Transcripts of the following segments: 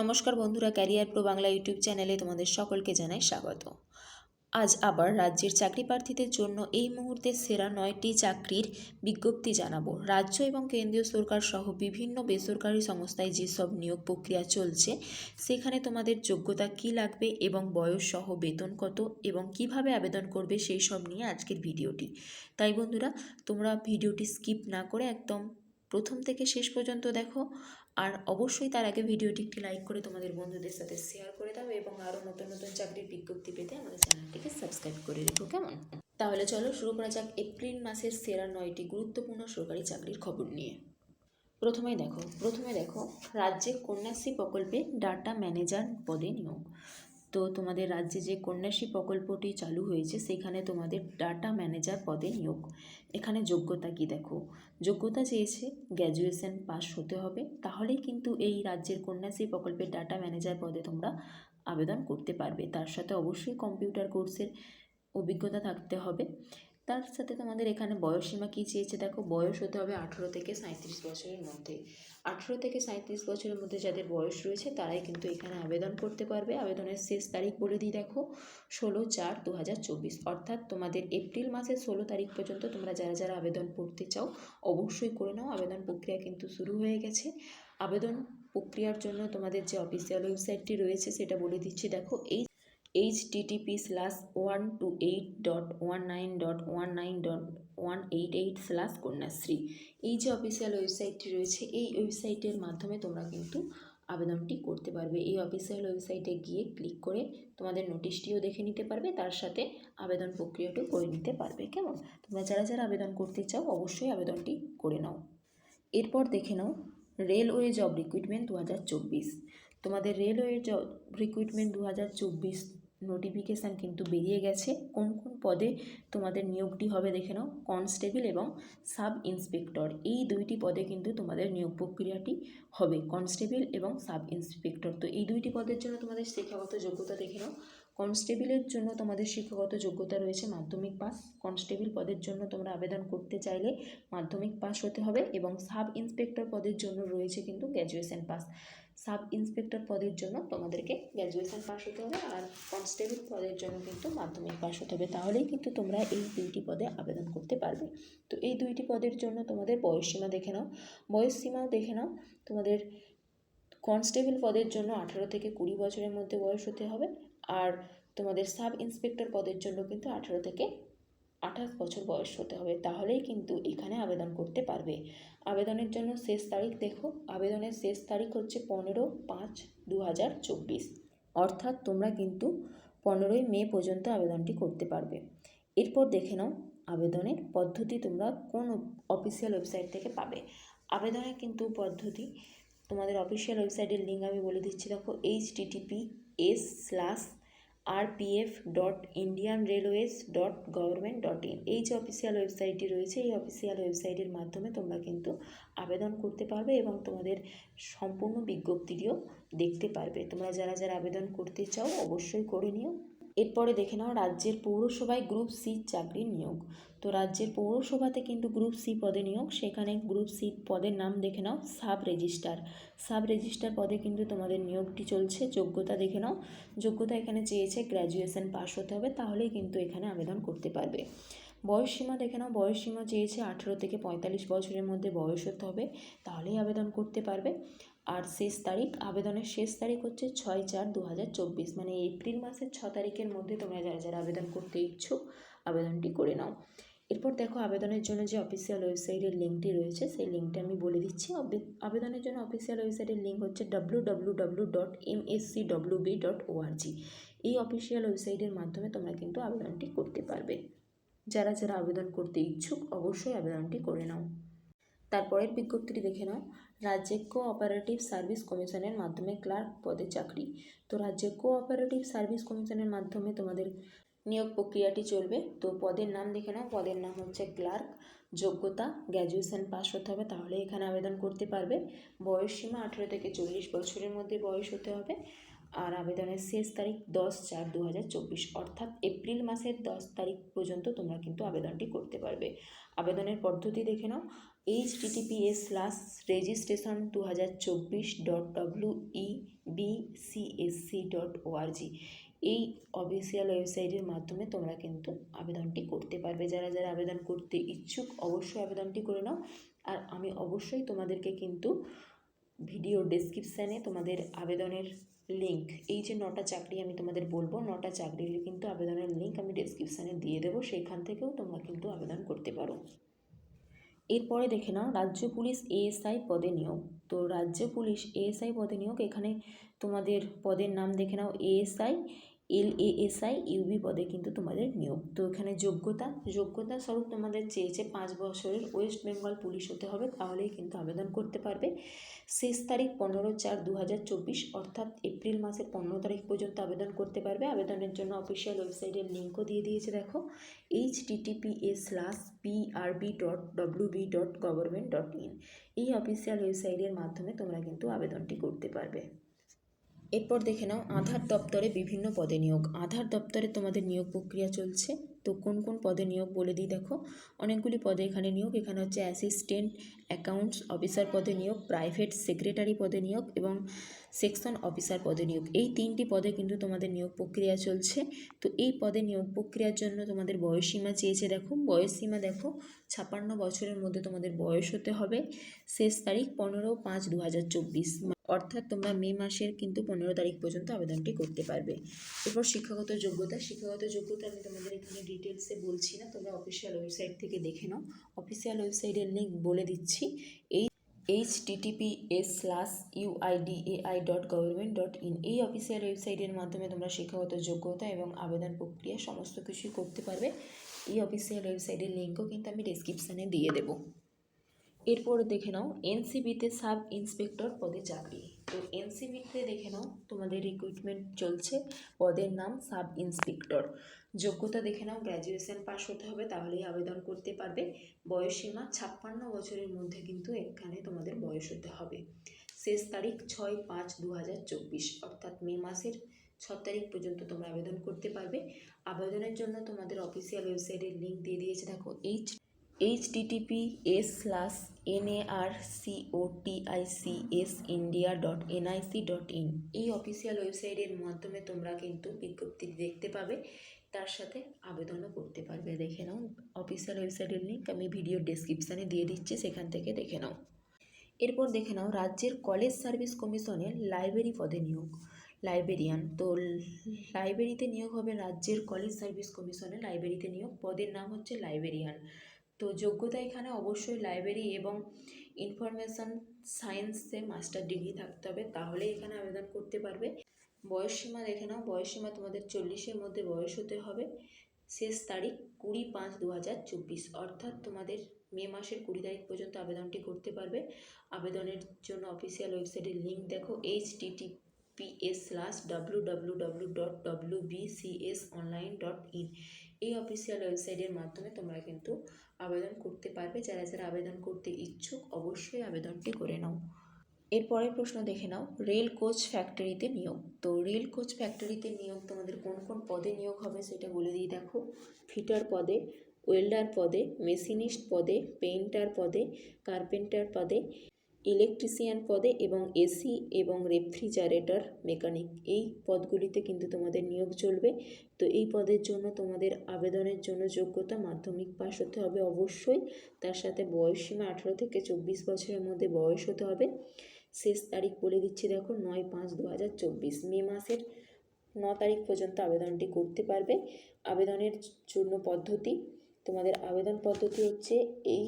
নমস্কার বন্ধুরা, career pro Bangla YouTube চ্যানেলে তোমাদের সকলকে জানাই স্বাগত। আজ আবার রাজ্যের চাকরি প্রার্থীদের জন্য এই মুহূর্তে সেরা 9টি চাকরির বিজ্ঞপ্তি জানাবো। রাজ্য এবং কেন্দ্রীয় সরকার সহ বিভিন্ন বেসরকারি সংস্থায় যেসব নিয়োগ প্রক্রিয়া চলছে সেখানে তোমাদের যোগ্যতা কী লাগবে এবং বয়স সহ বেতন কত এবং কিভাবে আবেদন করবে সেই সব নিয়ে আজকের ভিডিওটি। তাই বন্ধুরা, তোমরা ভিডিওটি স্কিপ না করে একদম প্রথম থেকে শেষ পর্যন্ত দেখো। আর অবশ্যই তার আগে ভিডিওটি একটি লাইক করে তোমাদের বন্ধুদের সাথে শেয়ার করে দাও এবং আরও নতুন নতুন চাকরির বিজ্ঞপ্তি পেতে আমাদের চ্যানেলটিকে সাবস্ক্রাইব করে রেখো, কেমন? তাহলে চলো শুরু করা যাক এপ্রিল মাসের সেরা 9টি গুরুত্বপূর্ণ সরকারি চাকরির খবর নিয়ে। প্রথমে দেখো রাজ্যে কন্যাশ্রী প্রকল্পে ডাটা ম্যানেজার পদে নিয়োগ। তো তোমাদের রাজ্যে যে কন্যাশ্রী প্রকল্পটি চালু হয়েছে সেখানে তোমাদের ডাটা ম্যানেজার পদে নিয়োগ। এখানে যোগ্যতা কি দেখো, যোগ্যতা চেয়েছে গ্র্যাজুয়েশন পাস হতে হবে, তাহলেই কিন্তু এই রাজ্যের কন্যাশ্রী প্রকল্পের ডাটা ম্যানেজার পদে তোমরা আবেদন করতে পারবে। তার সাথে অবশ্যই কম্পিউটার কোর্সের অভিজ্ঞতা থাকতে হবে। তার সাথে তোমাদের এখানে বয়সসীমা কী চেয়েছে দেখো, বয়স হতে হবে 18 থেকে 37 বছরের মধ্যে। 18 থেকে 37 বছরের মধ্যে যাদের বয়স রয়েছে তারাই কিন্তু এখানে আবেদন করতে পারবে। আবেদনের শেষ তারিখ বলে দিই দেখো, 16/4/2024, অর্থাৎ তোমাদের এপ্রিল মাসের 16 তারিখ পর্যন্ত তোমরা যারা যারা আবেদন করতে চাও অবশ্যই করে নাও। আবেদন প্রক্রিয়া কিন্তু শুরু হয়ে গেছে। আবেদন প্রক্রিয়ার জন্য তোমাদের যে অফিসিয়াল ওয়েবসাইটটি রয়েছে সেটা বলে দিচ্ছি দেখো, http://128.19.19.188/কন্যাশ্রী। এই যে অফিসিয়াল ওয়েবসাইটটি রয়েছে এই ওয়েবসাইটের মাধ্যমে তোমরা কিন্তু আবেদনটি করতে পারবে। এই অফিসিয়াল ওয়েবসাইটে গিয়ে ক্লিক করে তোমাদের নোটিশটিও দেখে নিতে পারবে, তার সাথে আবেদন প্রক্রিয়াটিও করে নিতে পারবে, কেমন? তোমরা যারা যারা আবেদন করতে চাও অবশ্যই আবেদনটি করে নাও। এরপর দেখে নাও রেলওয়ে জব রিক্রুটমেন্ট 2024। তোমাদের রেলওয়ে জব রিক্রুটমেন্ট 2024 নোটিফিকেশান কিন্তু বেরিয়ে গেছে। কোন কোন পদে তোমাদের নিয়োগটি হবে দেখে নাও। কনস্টেবল এবং সাব ইন্সপেক্টর, এই দুইটি পদে কিন্তু তোমাদের নিয়োগ প্রক্রিয়াটি হবে, কনস্টেবল এবং সাব ইন্সপেক্টর। তো এই দুইটি পদের জন্য তোমাদের শিক্ষাগত যোগ্যতা দেখে নাও। কনস্টেবলের জন্য তোমাদের শিক্ষাগত যোগ্যতা রয়েছে মাধ্যমিক পাস। কনস্টেবল পদের জন্য তোমরা আবেদন করতে চাইলে মাধ্যমিক পাস হতে হবে এবং সাব ইন্সপেক্টর পদের জন্য রয়েছে কিন্তু গ্র্যাজুয়েশন পাস। সাব ইন্সপেক্টর পদের জন্য তোমাদেরকে গ্র্যাজুয়েশন পাস হতে হবে আর কনস্টেবল পদের জন্য কিন্তু মাধ্যমিক পাস হতে হবে, তাহলেই কিন্তু তোমরা এই দুইটি পদে আবেদন করতে পারবে। তো এই দুইটি পদের জন্য তোমাদের বয়সসীমা দেখে নাও। বয়সসীমাও দেখে নাও, তোমাদের কনস্টেবল পদের জন্য 18 থেকে 20 বছরের মধ্যে বয়স হতে হবে আর তোমাদের সাব ইন্সপেক্টর পদের জন্য কিন্তু 18 থেকে 28 বছর বয়স হতে হবে, তাহলেই কিন্তু এখানে আবেদন করতে পারবে। আবেদনের জন্য শেষ তারিখ দেখো, আবেদনের শেষ তারিখ হচ্ছে 15/5/2024, অর্থাৎ তোমরা কিন্তু 15ই মে পর্যন্ত আবেদনটি করতে পারবে। এরপর দেখে নাও আবেদনের পদ্ধতি তোমরা কোন অফিসিয়াল ওয়েবসাইট থেকে পাবে। আবেদনের কিন্তু পদ্ধতি তোমাদের অফিসিয়াল ওয়েবসাইটের লিঙ্ক আমি বলে দিচ্ছি দেখো, https://rpf.indianrailways.government.in। এই যে অফিসিয়াল ওয়েবসাইটটি রয়েছে এই অফিসিয়াল ওয়েবসাইটের মাধ্যমে তোমরা কিন্তু আবেদন করতে পারবে এবং তোমাদের সম্পূর্ণ বিজ্ঞপ্তিটিও দেখতে পারবে। তোমরা যারা যারা আবেদন করতে চাও অবশ্যই করে নিও। এরপরে দেখে নাও রাজ্যের পৌরসভায় গ্রুপ সি চাকরির নিয়োগ। তো রাজ্যের পৌরসভাতে কিন্তু গ্রুপ সি পদে নিয়োগ, সেখানে গ্রুপ সি পদের নাম দেখে নাও সাব রেজিস্ট্রার। সাব রেজিস্ট্রার পদে কিন্তু তোমাদের নিয়োগটি চলছে। যোগ্যতা দেখে নাও, যোগ্যতা এখানে চেয়েছে গ্র্যাজুয়েশন পাস হতে হবে, তাহলেই কিন্তু এখানে আবেদন করতে পারবে। বয়সসীমা দেখে নাও, বয়সসীমা চেয়েছে 18 থেকে 45 বছরের মধ্যে বয়স হতে হবে, তাহলেই আবেদন করতে পারবে। আর শেষ তারিখ, আবেদনের শেষ তারিখ হচ্ছে 6/4/2024, মানে এপ্রিল মাসের 6 তারিখের মধ্যে তোমরা যারা যারা আবেদন করতে ইচ্ছুক আবেদনটি করে নাও। এরপর দেখো আবেদনের জন্য যে অফিসিয়াল ওয়েবসাইটের লিঙ্কটি রয়েছে সেই লিঙ্কটা আমি বলে দিচ্ছি। আবেদনের জন্য অফিসিয়াল ওয়েবসাইটের লিঙ্ক হচ্ছে www.mscwb.org। এই অফিসিয়াল ওয়েবসাইটের মাধ্যমে তোমরা কিন্তু আবেদনটি করতে পারবে। যারা যারা আবেদন করতে ইচ্ছুক অবশ্যই আবেদনটি করে নাও। তারপরের বিজ্ঞপ্তিটি দেখে নাও রাজ্যে কোঅপারেটিভ সার্ভিস কমিশনের মাধ্যমে ক্লার্ক পদে চাকরি। তো রাজ্যে কোঅপারেটিভ সার্ভিস কমিশনের মাধ্যমে তোমাদের নিয়োগ প্রক্রিয়াটি চলবে। তো পদের নাম দেখে নাও, পদের নাম হচ্ছে ক্লার্ক। যোগ্যতা গ্র্যাজুয়েশন পাস হতে হবে, তাহলে এখানে আবেদন করতে পারবে। বয়সসীমা 18 থেকে 40 বছরের মধ্যে বয়স হতে হবে আর আবেদনের শেষ তারিখ 10/4/2024, অর্থাৎ এপ্রিল মাসের 10 তারিখ পর্যন্ত তোমরা কিন্তু আবেদনটি করতে পারবে। আবেদনের পদ্ধতি দেখে নাও, https://registration2024.we www.bcsc.org এই অফিসিয়াল ওয়েবসাইটের মাধ্যমে তোমরা কিন্তু আবেদনটি করতে পারবে। যারা যারা আবেদন করতে ইচ্ছুক অবশ্যই আবেদনটি করে নাও। আর আমি অবশ্যই তোমাদেরকে কিন্তু ভিডিও ডেসক্রিপশানে তোমাদের আবেদনের লিঙ্ক, এই যে 9টা চাকরি আমি তোমাদের বলবো, 9টা চাকরির কিন্তু আবেদনের লিঙ্ক আমি ডেসক্রিপশানে দিয়ে দেবো, সেইখান থেকেও তোমরা কিন্তু আবেদন করতে পারো। এরপরে দেখে নাও রাজ্য পুলিশ এএসআই পদে নিয়োগ। তো রাজ্য পুলিশ এএসআই পদে নিয়োগ, এখানে তোমাদের পদের নাম দেখে নাও এএসআই, LASI ইউবি পদে কিন্তু তোমাদের নিয়োগ। তো এখানে যোগ্যতা স্বরূপ তোমাদের চেয়েছে 5 বছরের ওয়েস্ট বেঙ্গল পুলিশ হতে হবে, তাহলেই কিন্তু আবেদন করতে পারবে। শেষ তারিখ 15/4/2024, অর্থাৎ এপ্রিল মাসের 15 তারিখ পর্যন্ত আবেদন করতে পারবে। আবেদনের জন্য অফিসিয়াল ওয়েবসাইটের লিঙ্কও দিয়ে দিয়েছে দেখো, https:/prb.wb.government.in এই অফিসিয়াল ওয়েবসাইটের মাধ্যমে তোমরা কিন্তু আবেদনটি করতে পারবে। এরপর দেখে নাও আধার দপ্তরে বিভিন্ন পদে নিয়োগ। আধার দপ্তরে তোমাদের নিয়োগ প্রক্রিয়া চলছে। তো কোন কোন পদে নিয়োগ বলে দিই দেখো, অনেকগুলি পদে এখানে নিয়োগ। এখানে হচ্ছে অ্যাসিস্ট্যান্ট অ্যাকাউন্টস অফিসার পদে নিয়োগ, প্রাইভেট সেক্রেটারি পদে নিয়োগ এবং সেকশন অফিসার পদে নিয়োগ। এই 3টি পদে কিন্তু তোমাদের নিয়োগ প্রক্রিয়া চলছে। তো এই পদে নিয়োগ প্রক্রিয়ার জন্য তোমাদের বয়সসীমা চেয়েছে দেখো, বয়সসীমা দেখো 56 বছরের মধ্যে তোমাদের বয়স হতে হবে। শেষ তারিখ 15/5/2024, অর্থাৎ তোমরা মে মাসের কিন্তু 15 তারিখ পর্যন্ত আবেদনটি করতে পারবে। এরপর শিক্ষাগত যোগ্যতা আমি তোমাদের এখানে ডিটেলসে বলছি না, তোমরা অফিসিয়াল ওয়েবসাইট থেকে দেখে নাও। অফিসিয়াল ওয়েবসাইটের লিঙ্ক বলে দিচ্ছি, এই https:/uidai.government.in এই অফিসিয়াল ওয়েবসাইটের মাধ্যমে তোমরা শিক্ষাগত যোগ্যতা এবং আবেদন প্রক্রিয়া সমস্ত কিছুই করতে পারবে। এই অফিসিয়াল ওয়েবসাইটের লিঙ্কও কিন্তু আমি ডেসক্রিপশানে দিয়ে দেবো। এরপর দেখে নাও এনসিবিতে সাব ইন্সপেক্টর পদে চাকরি। তো এনসিবিতে দেখে নাও তোমাদের রিক্রুটমেন্ট চলছে, পদের নাম সাব ইন্সপেক্টর। যোগ্যতা দেখে নাও গ্র্যাজুয়েশন পাস হতে হবে, তাহলেই আবেদন করতে পারবে। বয়সসীমা 56 বছরের মধ্যে কিন্তু এখানে তোমাদের বয়স হতে হবে। শেষ তারিখ 6/5/2024, অর্থাৎ মে মাসের 6 তারিখ পর্যন্ত তোমরা আবেদন করতে পারবে। আবেদনের জন্য তোমাদের অফিসিয়াল ওয়েবসাইটের লিঙ্ক দিয়ে দিয়েছে দেখো, https://narcoticindia.nic.in এই অফিসিয়াল ওয়েবসাইটের মাধ্যমে তোমরা কিন্তু বিজ্ঞপ্তি দেখতে পাবে, তার সাথে আবেদনও করতে পারবে। দেখে নাও অফিসিয়াল ওয়েবসাইটের লিঙ্ক আমি ভিডিও ডেসক্রিপশানে দিয়ে দিচ্ছি, সেখান থেকে দেখে নাও। এরপর দেখে নাও রাজ্যের কলেজ সার্ভিস কমিশনের লাইব্রেরি পদে নিয়োগ, লাইব্রেরিয়ান। তো লাইব্রেরিতে নিয়োগ হবে, রাজ্যের কলেজ সার্ভিস কমিশনে লাইব্রেরিতে নিয়োগ, পদের নাম হচ্ছে লাইব্রেরিয়ান। তো যোগ্যতা এখানে অবশ্যই লাইব্রেরি এবং ইনফরমেশন সায়েন্সে মাস্টার ডিগ্রি থাকতে হবে, তাহলে এখানে আবেদন করতে পারবে। বয়সসীমা দেখে নাও, বয়সসীমা তোমাদের 40-এর মধ্যে বয়স হতে হবে। শেষ তারিখ 20/5/2024, অর্থাৎ তোমাদের মে মাসের 20 তারিখ পর্যন্ত আবেদনটি করতে পারবে। আবেদনের জন্য অফিসিয়াল ওয়েবসাইটের লিঙ্ক দেখো, https://www.wbcsonline.in এই অফিসিয়াল ওয়েবসাইটের মাধ্যমে তোমরা কিন্তু আবেদন করতে পারবে। যারা যারা আবেদন করতে ইচ্ছুক অবশ্যই আবেদনটি করে নাও। এরপরের প্রশ্ন দেখে নাও রেল কোচ ফ্যাক্টরিতে নিয়োগ। তো রেল কোচ ফ্যাক্টরিতে নিয়োগ তোমাদের কোন কোন পদে নিয়োগ হবে সেটা বলে দিই দেখো, ফিটার পদে, ওয়েল্ডার পদে, মেশিনিস্ট পদে, পেইন্টার পদে, কার্পেন্টার পদে, ইলেকট্রিশিয়ান পদে এবং এসি এবং রেফ্রিজারেটর মেকানিক এই পদগুলিতে কিন্তু তোমাদের নিয়োগ চলবে। তো এই পদের জন্য তোমাদের আবেদনের জন্য যোগ্যতা মাধ্যমিক পাস হতে হবে অবশ্যই, তার সাথে বয়সসীমা 18 থেকে 24 বছরের মধ্যে বয়স হতে হবে। শেষ তারিখ বলে দিচ্ছি দেখো 9/5/2024, মে মাসের 9 তারিখ পর্যন্ত আবেদনটি করতে পারবে। আবেদনের জন্য পদ্ধতি, তোমাদের আবেদন পদ্ধতি হচ্ছে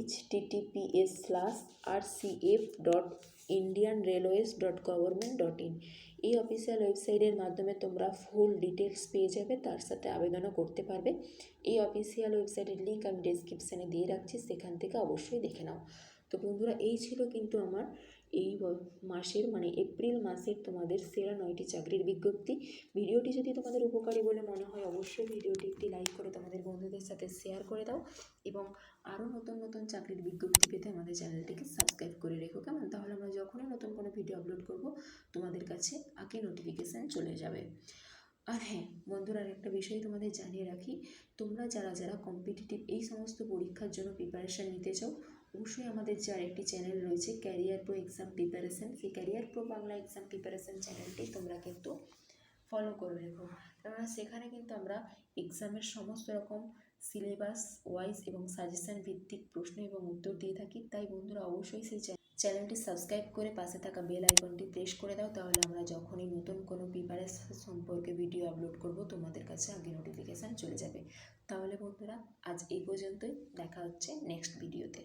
https://rcf.indianrailways.government.in এই অফিসিয়াল ওয়েবসাইটের মাধ্যমে তোমরা ফুল ডিটেলস পেয়ে যাবে, তার সাথে আবেদনও করতে পারবে। এই অফিসিয়াল ওয়েবসাইটের লিঙ্ক আমি ডেসক্রিপশানে দিয়ে রাখছি, সেখান থেকে অবশ্যই দেখে নাও। তো বন্ধুরা এই ছিল কিন্তু আমার এই মাসের মানে এপ্রিল মাসের তোমাদের সেরা 9টি চাকরির বিজ্ঞপ্তি। ভিডিওটি যদি তোমাদের উপকারী বলে মনে হয় অবশ্যই ভিডিওটি একটি লাইক করে তোমাদের বন্ধুদের সাথে শেয়ার করে দাও এবং আরও নতুন নতুন চাকরির বিজ্ঞপ্তি পেতে আমাদের চ্যানেলটিকে সাবস্ক্রাইব করে রেখো, কেমন? তাহলে আমরা যখনই নতুন কোনো ভিডিও আপলোড করব তোমাদের কাছে আগে নোটিফিকেশান চলে যাবে। আর হ্যাঁ বন্ধুরা, আরেকটা বিষয় তোমাদের জানিয়ে রাখি, তোমরা যারা যারা কম্পিটিটিভ এই সমস্ত পরীক্ষার জন্য প্রিপারেশান নিতে চাও অবশ্যই আমাদের যে আরেকটি চ্যানেল রয়েছে ক্যারিয়ার প্রো এক্সাম প্রিপারেশন, সেই career pro Bangla exam preparation চ্যানেলটি তোমরা কিন্তু ফলো করে রেখো, কেননা সেখানে কিন্তু আমরা এক্সামের সমস্ত রকম সিলেবাস ওয়াইজ এবং সাজেশন ভিত্তিক প্রশ্ন এবং উত্তর দিয়ে থাকি। তাই বন্ধুরা অবশ্যই সেই চ্যানেলটি সাবস্ক্রাইব করে পাশে থাকা বেল আইকনটি প্রেস করে দাও, তাহলে আমরা যখনই নতুন কোনো প্রিপারেশন সম্পর্কে ভিডিও আপলোড করব তোমাদের কাছে আগে নোটিফিকেশান চলে যাবে। তাহলে বন্ধুরা আজ এই পর্যন্তই, দেখা হচ্ছে নেক্সট ভিডিওতে।